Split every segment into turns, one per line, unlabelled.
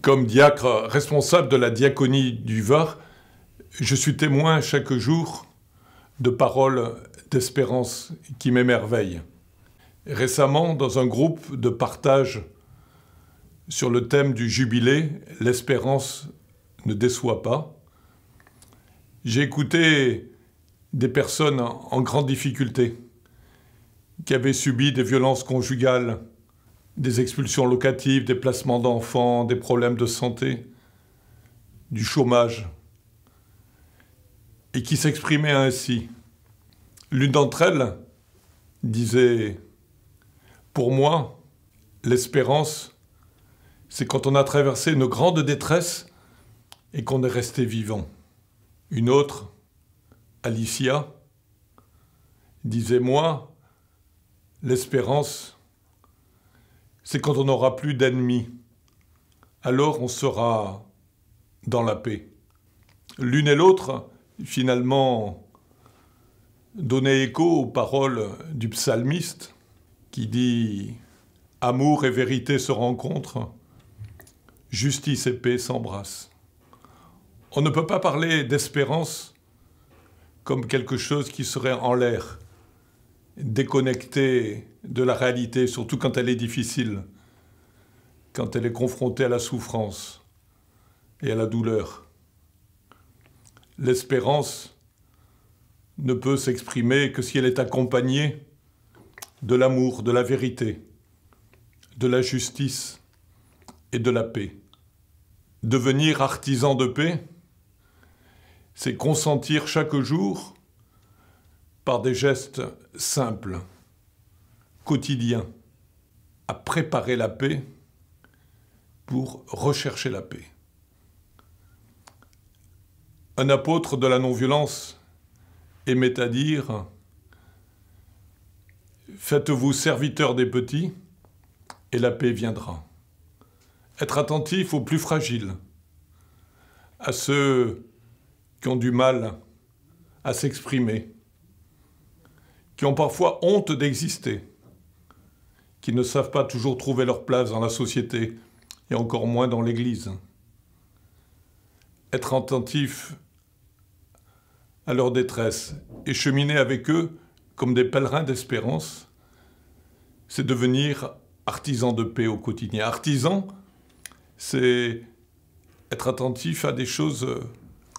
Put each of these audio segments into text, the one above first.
Comme diacre responsable de la diaconie du Var, je suis témoin chaque jour de paroles d'espérance qui m'émerveillent. Récemment, dans un groupe de partage sur le thème du jubilé « L'espérance ne déçoit pas », j'ai écouté des personnes en grande difficulté qui avaient subi des violences conjugales, des expulsions locatives, des placements d'enfants, des problèmes de santé, du chômage, et qui s'exprimaient ainsi. L'une d'entre elles disait « Pour moi, l'espérance, c'est quand on a traversé une grande détresse et qu'on est resté vivant. » Une autre, Alicia, disait « Moi, l'espérance, c'est quand on n'aura plus d'ennemis. Alors on sera dans la paix. » L'une et l'autre, finalement, donnaient écho aux paroles du psalmiste qui dit « Amour et vérité se rencontrent, justice et paix s'embrassent. » On ne peut pas parler d'espérance comme quelque chose qui serait en l'air, déconnecté de la réalité, surtout quand elle est difficile, quand elle est confrontée à la souffrance et à la douleur. L'espérance ne peut s'exprimer que si elle est accompagnée de l'amour, de la vérité, de la justice et de la paix. Devenir artisan de paix, c'est consentir chaque jour par des gestes simples, quotidiens, à préparer la paix pour rechercher la paix. Un apôtre de la non-violence aimait à dire « Faites-vous serviteurs des petits et la paix viendra. » Être attentif aux plus fragiles, à ceux qui ont du mal à s'exprimer, qui ont parfois honte d'exister, qui ne savent pas toujours trouver leur place dans la société et encore moins dans l'Église. Être attentif à leur détresse et cheminer avec eux comme des pèlerins d'espérance, c'est devenir artisan de paix au quotidien. Artisan, c'est être attentif à des choses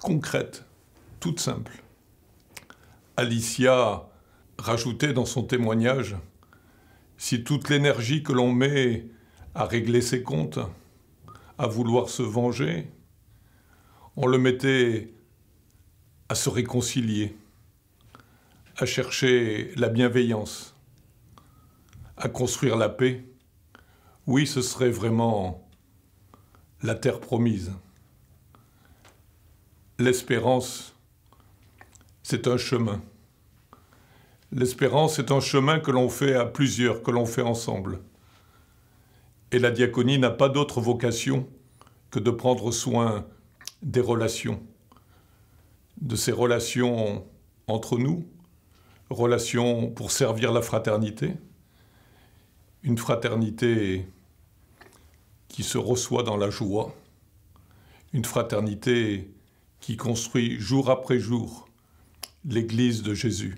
concrètes, toutes simples. Alicia rajoutait dans son témoignage « Si toute l'énergie que l'on met à régler ses comptes, à vouloir se venger, on le mettait à se réconcilier, à chercher la bienveillance, à construire la paix, oui, ce serait vraiment la terre promise. L'espérance, c'est un chemin. L'espérance est un chemin que l'on fait à plusieurs, que l'on fait ensemble. Et la diaconie n'a pas d'autre vocation que de prendre soin des relations, de ces relations entre nous, relations pour servir la fraternité, une fraternité qui se reçoit dans la joie, une fraternité qui construit jour après jour l'Église de Jésus.